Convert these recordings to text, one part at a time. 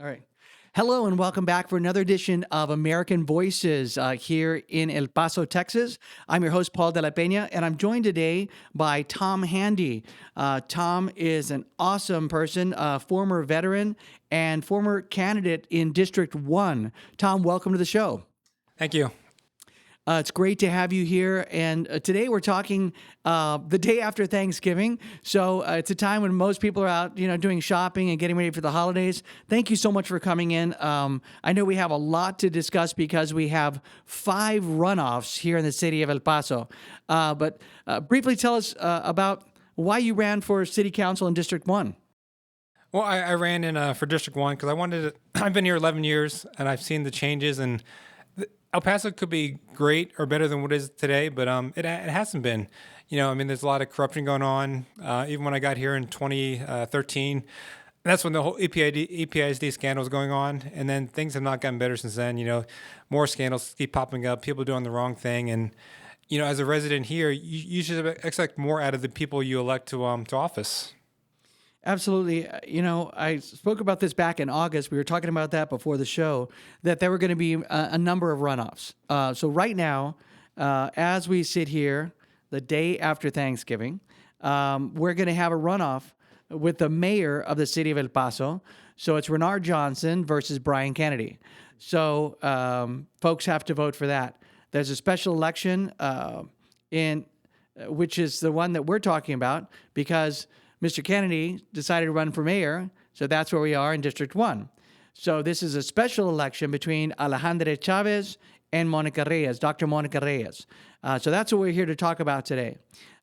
All right. Hello and welcome back for another edition of American Voices here in El Paso, Texas. I'm your host, Paul de la Peña, and I'm joined today by Tom Handy. Tom is an awesome person, former veteran and former candidate in District 1. Tom, welcome to the show. Thank you. It's great to have you here. And today we're talking the day after Thanksgiving. So it's a time when most people are out, doing shopping and getting ready for the holidays. Thank you so much for coming in. I know we have a lot to discuss because we have 5 runoffs here in the city of El Paso. But briefly tell us about why you ran for city council in District 1. Well, I ran in for District 1 because I wanted to. I've been here 11 years and I've seen the changes, and El Paso could be great or better than what it is today, but it hasn't been. There's a lot of corruption going on. Even when I got here in 2013, that's when the whole EPISD scandal was going on, and then things have not gotten better since then. More scandals keep popping up, people doing the wrong thing, and as a resident here, you should expect more out of the people you elect to office. Absolutely. I spoke about this back in August. We were talking about that before the show, that there were going to be a number of runoffs. So right now, as we sit here, the day after Thanksgiving, we're going to have a runoff with the mayor of the city of El Paso. So it's Renard Johnson versus Brian Kennedy. So folks have to vote for that. There's a special election which is the one that we're talking about, because Mr. Kennedy decided to run for mayor, so that's where we are in District 1. So this is a special election between Alejandra Chavez and Monica Reyes, Dr. Monica Reyes. So that's what we're here to talk about today.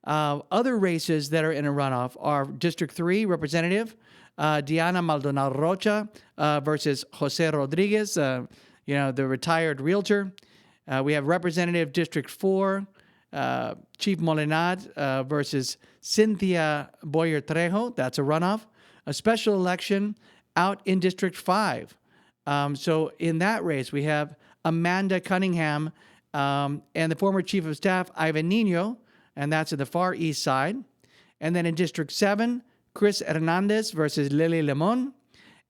Other races that are in a runoff are District 3 Representative Diana Maldonado Rocha versus Jose Rodriguez, the retired realtor. We have Representative District 4 Chief Molinad versus Cynthia Boyer Trejo. That's a runoff. A special election out in District 5. So in that race, we have Amanda Cunningham and the former Chief of Staff, Ivan Nino, and that's at the far east side. And then in District 7, Chris Hernandez versus Lily Lemon.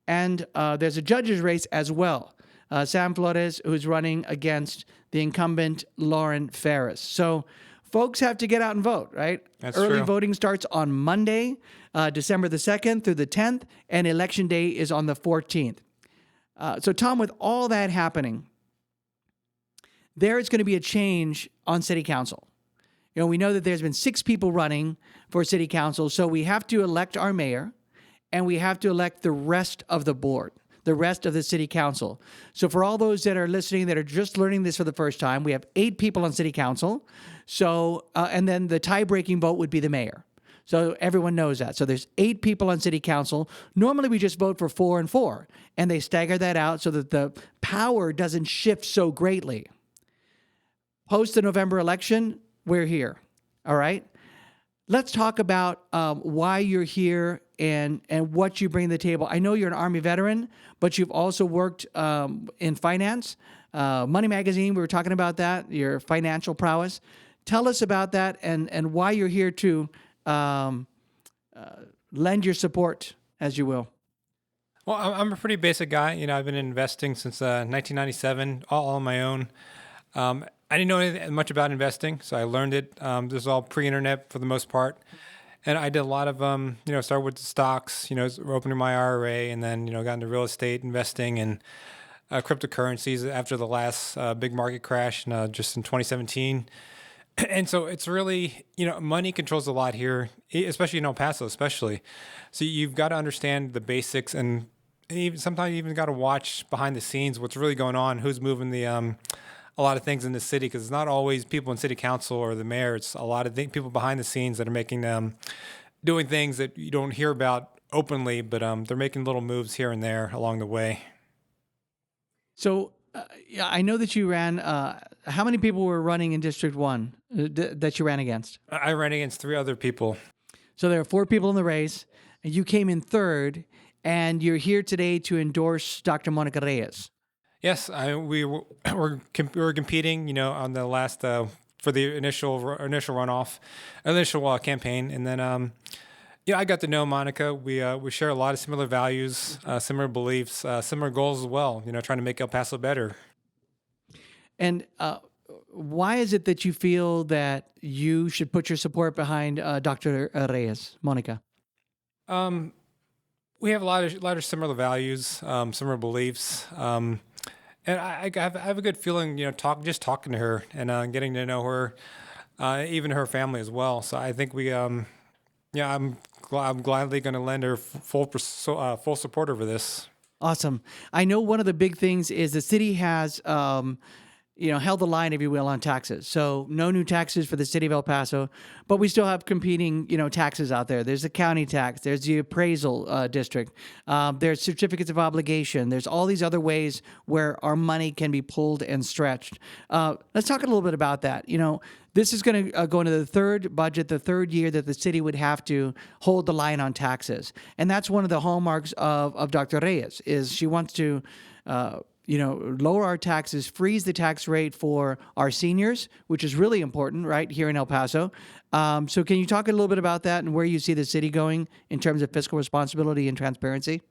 And there's a judge's race as well. Sam Flores, who's running against the incumbent Lauren Ferris. So folks have to get out and vote, right? That's Early true. voting starts on Monday, December the 2nd through the 10th, and Election Day is on the 14th. So Tom, with all that happening, there is going to be a change on city council. We know that there's been 6 people running for city council, so we have to elect our mayor, and we have to elect the rest of the board, the rest of the city council. So for all those that are listening that are just learning this for the first time, we have 8 people on city council. So, and then the tie-breaking vote would be the mayor. So everyone knows that. So there's 8 people on city council. Normally we just vote for 4 and 4, and they stagger that out so that the power doesn't shift so greatly. Post the November election, we're here. All right? Let's talk about why you're here and what you bring to the table. I know you're an Army veteran, but you've also worked in finance. Money Magazine, we were talking about that, your financial prowess. Tell us about that and why you're here to lend your support, as you will. Well, I'm a pretty basic guy. I've been investing since 1997, all on my own. I didn't know much about investing, so I learned it. This is all pre-internet for the most part. And I did a lot of, started with the stocks, opening my IRA, and then, got into real estate investing and cryptocurrencies after the last big market crash just in 2017. And so it's really, money controls a lot here, especially in El Paso, especially. So you've got to understand the basics, and sometimes you even got to watch behind the scenes what's really going on, who's moving a lot of things in the city, because it's not always people in city council or the mayor. It's a lot of people behind the scenes that are making doing things that you don't hear about openly, but they're making little moves here and there along the way. So I know that you ran. How many people were running in District 1 that you ran against? I ran against 3 other people. So there are 4 people in the race, and you came in third, and you're here today to endorse Dr. Monica Reyes. Yes, we were competing, on the last for the initial runoff, initial campaign, and then Yeah, I got to know Monica. We share a lot of similar values, similar beliefs, similar goals as well. Trying to make El Paso better. And why is it that you feel that you should put your support behind Dr. Reyes, Monica? Um, we have a lot of similar values, similar beliefs, and I have a good feeling. Talking to her and getting to know her, even her family as well. So I think yeah, I'm gladly going to lend her full support over this. Awesome. I know one of the big things is the city has, held the line, if you will, on taxes. So no new taxes for the city of El Paso, but we still have competing, taxes out there. There's the county tax. There's the appraisal district. There's certificates of obligation. There's all these other ways where our money can be pulled and stretched. Let's talk a little bit about that. This is going to go into the third budget, the third year that the city would have to hold the line on taxes. And that's one of the hallmarks of Dr. Reyes is she wants to, lower our taxes, freeze the tax rate for our seniors, which is really important, right, here in El Paso. So can you talk a little bit about that and where you see the city going in terms of fiscal responsibility and transparency?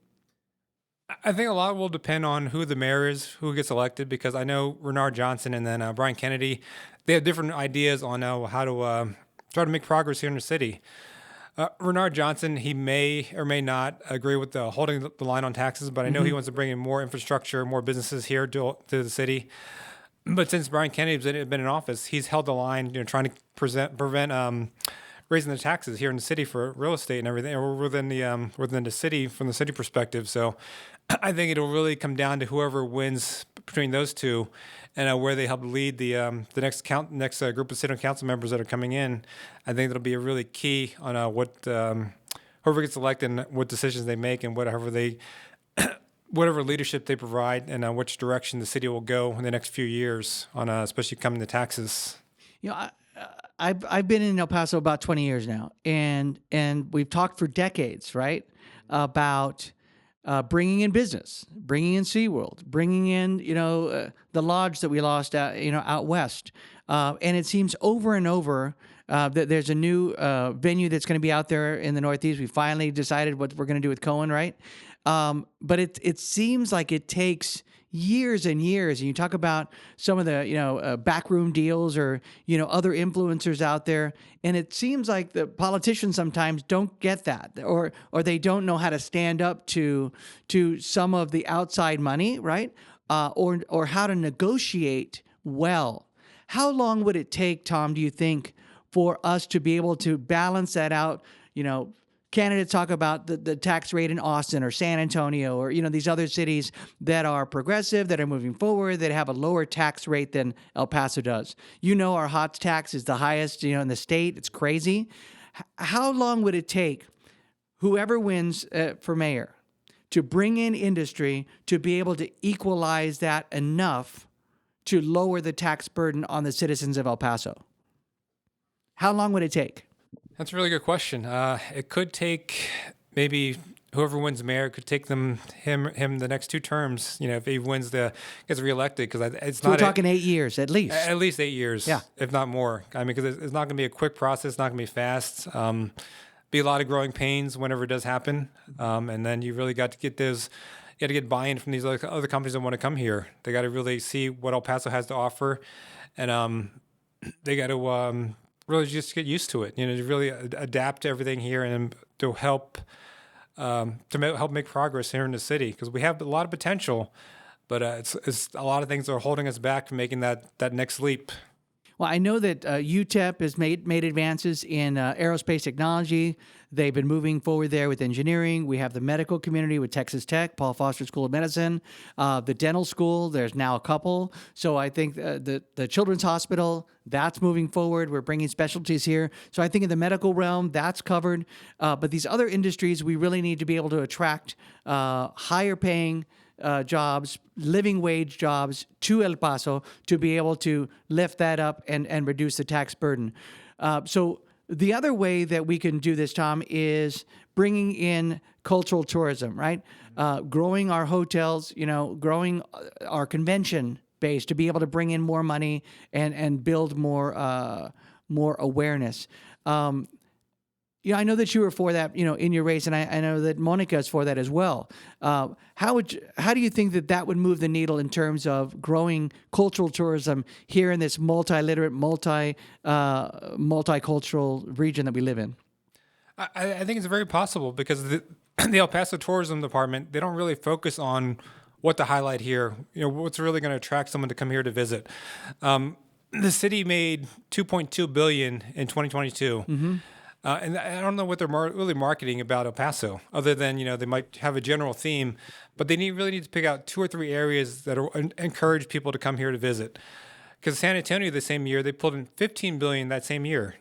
I think a lot will depend on who the mayor is, who gets elected, because I know Renard Johnson and then Brian Kennedy, they have different ideas on how to try to make progress here in the city. Renard Johnson, he may or may not agree with the holding the line on taxes, but I know he wants to bring in more infrastructure, more businesses here to the city. But since Brian Kennedy's been in office, he's held the line, trying to prevent raising the taxes here in the city for real estate and everything, or within the city from the city perspective. So I think it'll really come down to whoever wins between those two, and where they help lead the next group of city council members that are coming in. I think that'll be a really key on what whoever gets elected and what decisions they make and whatever leadership they provide and which direction the city will go in the next few years on especially coming to taxes. I've been in El Paso about 20 years now, and we've talked for decades, right, about bringing in business, bringing in SeaWorld, bringing in the lodge that we lost out west, and it seems over and over that there's a new venue that's going to be out there in the Northeast. We finally decided what we're going to do with Cohen, right? But it seems like it takes years and years. And you talk about some of the backroom deals or other influencers out there, and it seems like the politicians sometimes don't get that, or they don't know how to stand up to some of the outside money, right? Or how to negotiate well. How long would it take, Tom, do you think, for us to be able to balance that out? Candidates talk about the tax rate in Austin or San Antonio or these other cities that are progressive, that are moving forward, that have a lower tax rate than El Paso does. Our hot tax is the highest in the state. It's crazy. How long would it take whoever wins for mayor to bring in industry to be able to equalize that enough to lower the tax burden on the citizens of El Paso? How long would it take? That's a really good question. It could take maybe whoever wins mayor could take him the next two terms. If he gets reelected, because it's so not. We're talking 8 years at least. At least 8 years, yeah, if not more. I mean, because it's not going to be a quick process. It's not going to be fast. Be a lot of growing pains whenever it does happen, and then you really got to get those. You got to get buy-in from these other companies that want to come here. They got to really see what El Paso has to offer, and they got to. Really just get used to it, to really adapt to everything here and to help make progress here in the city, because we have a lot of potential, but it's a lot of things that are holding us back from making that next leap. Well, I know that UTEP has made advances in aerospace technology. They've been moving forward there with engineering. We have the medical community with Texas Tech, Paul Foster School of Medicine, the dental school. There's now a couple. So I think the Children's Hospital, that's moving forward. We're bringing specialties here. So I think in the medical realm, that's covered. But these other industries, we really need to be able to attract higher paying jobs, living wage jobs to El Paso to be able to lift that up and reduce the tax burden. So the other way that we can do this, Tom, is bringing in cultural tourism, right? Growing our hotels, growing our convention base to be able to bring in more money and build more awareness. Yeah, I know that you were for that, in your race, and I know that Monica is for that as well. How do you think that that would move the needle in terms of growing cultural tourism here in this multi-literate, multicultural region that we live in? I think it's very possible because the El Paso Tourism Department, they don't really focus on what to highlight here. What's really going to attract someone to come here to visit. The city made 2.2 billion in 2022. And I don't know what they're really marketing about El Paso, other than they might have a general theme, but they really need to pick out 2 or 3 areas that encourage people to come here to visit. Because San Antonio, the same year, they pulled in 15 billion that same year.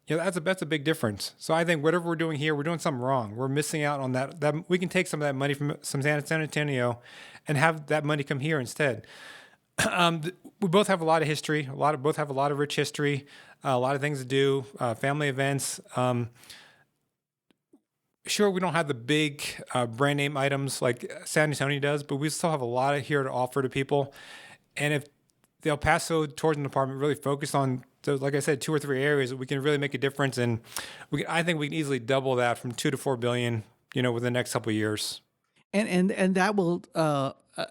That's a big difference. So I think whatever we're doing here, we're doing something wrong. We're missing out on that. That we can take some of that money from San Antonio, and have that money come here instead. We both have a lot of history. Both have a lot of rich history. A lot of things to do. Family events. Sure, we don't have the big brand name items like San Antonio does, but we still have a lot here to offer to people. And if the El Paso Tourism Department really focused on, like I said, 2 or 3 areas, we can really make a difference. And I think we can easily double that from 2 to 4 billion, within the next couple of years. And that will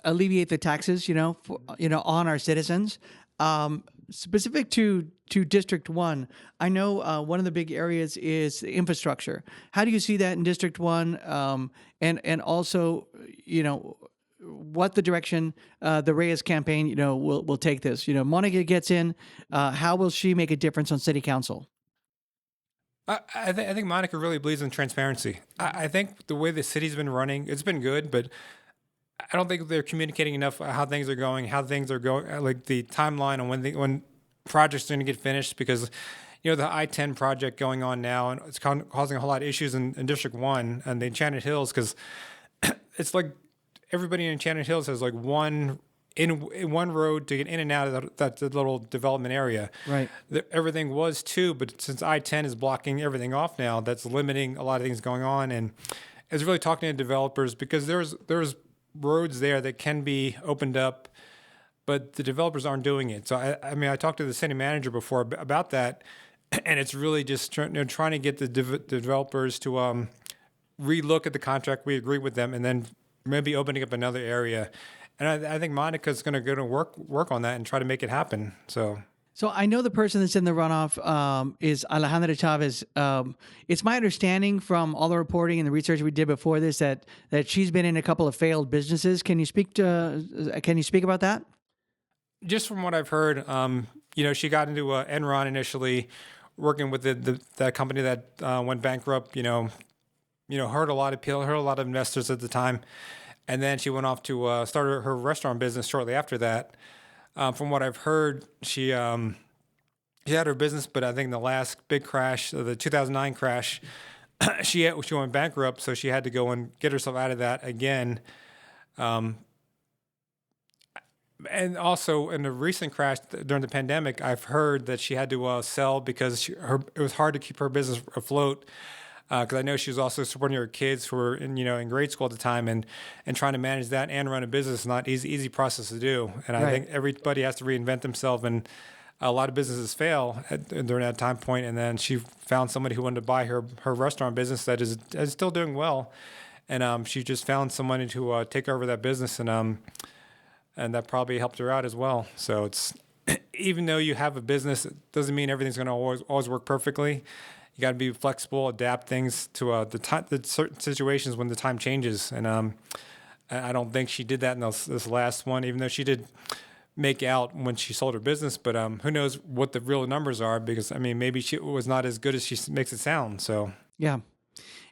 alleviate the taxes, on our citizens. Specific to District 1, I know one of the big areas is infrastructure. How do you see that in District 1? And also, what the direction the Reyes campaign, will take this. Monica gets in. How will she make a difference on City Council? I think Monica really believes in transparency. I think the way the city's been running, it's been good, but I don't think they're communicating enough how things are going, like the timeline on when projects are going to get finished. Because the I-10 project going on now, and it's causing a whole lot of issues in District 1 and the Enchanted Hills, because it's like everybody in Enchanted Hills has like one road to get in and out of that little development area. Right. Everything was too, but since I-10 is blocking everything off now, that's limiting a lot of things going on. And it's really talking to developers, because there's roads there that can be opened up, but the developers aren't doing it. So I talked to the city manager before about that, and it's really just trying to get the developers to relook at the contract. We agree with them, and then maybe opening up another area. And I think Monica's going to go to work on that and try to make it happen. So I know the person that's in the runoff is Alejandra Chavez. It's my understanding from all the reporting and the research we did before this that she's been in a couple of failed businesses. Can you speak about that? Just from what I've heard, she got into Enron initially, working with that company that went bankrupt. Hurt a lot of people, hurt a lot of investors at the time, and then she went off to start her restaurant business shortly after that. From what I've heard, she had her business, but I think the last big crash, the 2009 crash, she went bankrupt, so she had to go and get herself out of that again. And also in the recent crash during the pandemic, I've heard that she had to sell because it was hard to keep her business afloat. Because I know she was also supporting her kids who were in grade school at the time, and trying to manage that and run a business is not easy process to do. And I think everybody has to reinvent themselves, and a lot of businesses fail during that time point. And then she found somebody who wanted to buy her restaurant business that is still doing well, and she just found somebody to take over that business, and that probably helped her out as well. So it's even though you have a business, it doesn't mean everything's going to always work perfectly. You got to be flexible, adapt things to the certain situations when the time changes. And I don't think she did that in this last one, even though she did make out when she sold her business. But who knows what the real numbers are, because maybe she was not as good as she makes it sound. So yeah,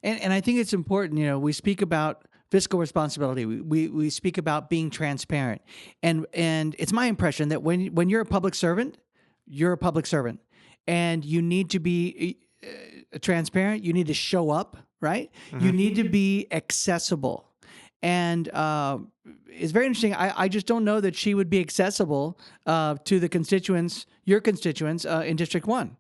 and I think it's important. We speak about fiscal responsibility. We speak about being transparent, and it's my impression that when you're a public servant, and you need to be transparent. You need to show up, right? Mm-hmm. You need to be accessible. And it's very interesting. I just don't know that she would be accessible to the constituents, your constituents in District 1.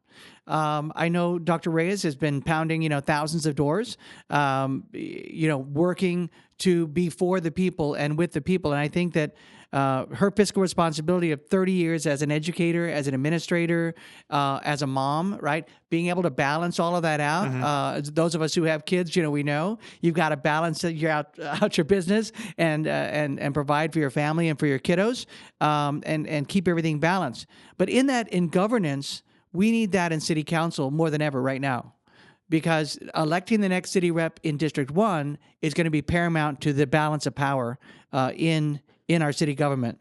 I know Dr. Reyes has been pounding, thousands of doors, working to be for the people and with the people. And I think that her fiscal responsibility of 30 years as an educator, as an administrator, as a mom, right? Being able to balance all of that out. Those of us who have kids, we know you've got to balance out your business and provide for your family and for your kiddos, and keep everything balanced. But in governance, we need that in city council more than ever right now, because electing the next city rep in District 1 is going to be paramount to the balance of power in our city government.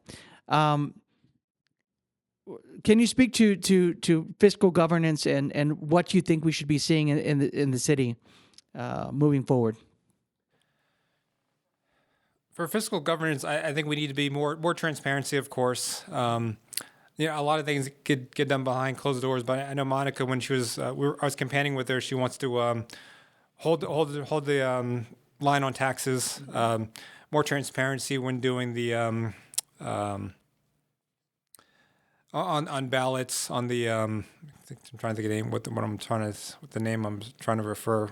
Can you speak to fiscal governance and what you think we should be seeing in the city moving forward? For fiscal governance, I think we need to be more transparency, of course. A lot of things get done behind closed doors, but I know Monica, when she was, I was campaigning with her, she wants to hold the line on taxes, more transparency when doing the on ballots, on the I'm trying to think of the name. What the name I'm trying to refer.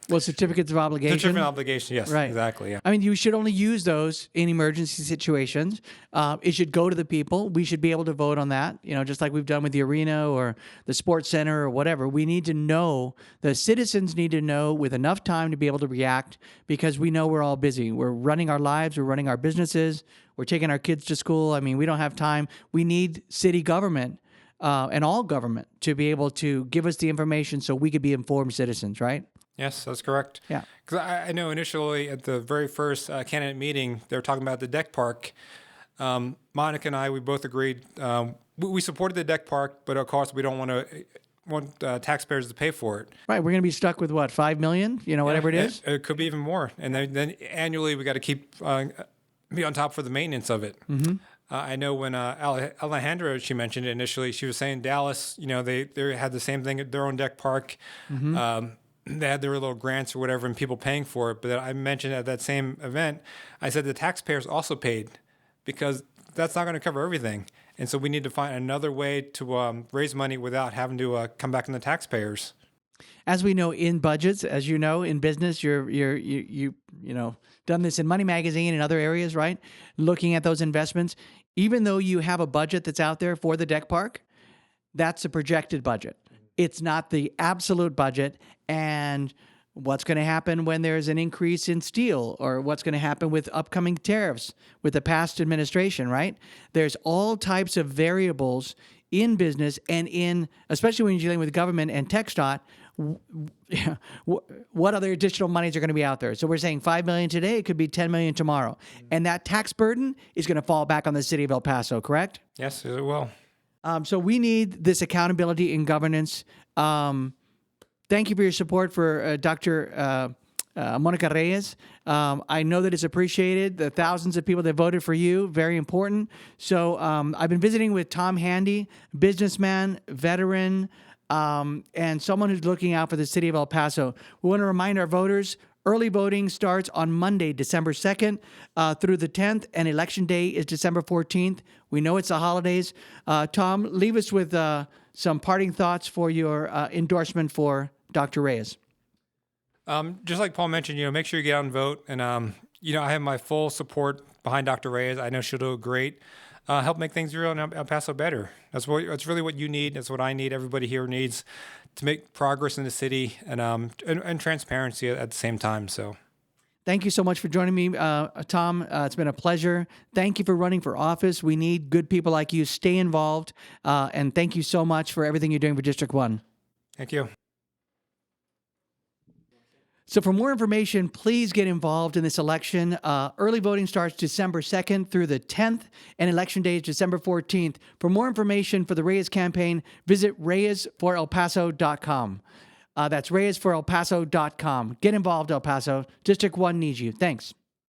Well, certificates of obligation. Certificate of obligation. Yes, right. Exactly. Yeah. I mean, you should only use those in emergency situations. It should go to the people. We should be able to vote on that. Just like we've done with the arena or the sports center or whatever. We need to know. The citizens need to know with enough time to be able to react, because we know we're all busy. We're running our lives. We're running our businesses. We're taking our kids to school. I mean, we don't have time. We need city government. And all government to be able to give us the information so we could be informed citizens, right? Yes, that's correct. Yeah. Because I know initially at the very first candidate meeting, they were talking about the deck park. Monica and I, we both agreed. We supported the deck park, but of course we don't want taxpayers to pay for it. Right. We're going to be stuck with what, $5 million? Whatever it is. It could be even more. And then annually we got to keep be on top for the maintenance of it. Mm-hmm. I know when Alejandra, she mentioned it initially, she was saying Dallas, they had the same thing at their own deck park. Mm-hmm. They had their little grants or whatever and people paying for it. But I mentioned at that same event, I said the taxpayers also paid, because that's not going to cover everything. And so we need to find another way to raise money without having to come back on the taxpayers. As we know in budgets, as you know in business, you done this in Money Magazine and other areas, right? Looking at those investments, even though you have a budget that's out there for the deck park, that's a projected budget. It's not the absolute budget. And what's going to happen when there's an increase in steel, or what's going to happen with upcoming tariffs with the past administration, right? There's all types of variables in business and especially when you're dealing with government and TxDOT. What other additional monies are going to be out there? So we're saying $5 million today, it could be $10 million tomorrow. And that tax burden is going to fall back on the city of El Paso, correct? Yes, it will. So we need this accountability in governance. Thank you for your support for Dr. Monica Reyes. I know that it's appreciated. The thousands of people that voted for you, very important. So I've been visiting with Tom Handy, businessman, veteran, and someone who's looking out for the city of El Paso. We want to remind our voters, early voting starts on Monday, December 2nd through the 10th, and Election Day is December 14th. We know it's the holidays. Tom, leave us with some parting thoughts for your endorsement for Dr. Reyes. Just like Paul mentioned, make sure you get out and vote. And, I have my full support behind Dr. Reyes. I know she'll do great. Help make things real in El Paso better. That's really what you need. That's what I need. Everybody here needs to make progress in the city and transparency at the same time. So, thank you so much for joining me, Tom. It's been a pleasure. Thank you for running for office. We need good people like you. Stay involved. And thank you so much for everything you're doing for District 1. Thank you. So for more information, please get involved in this election. Early voting starts December 2nd through the 10th, and Election Day is December 14th. For more information for the Reyes campaign, visit ReyesForElPaso.com. That's ReyesForElPaso.com. Get involved, El Paso. District 1 needs you. Thanks.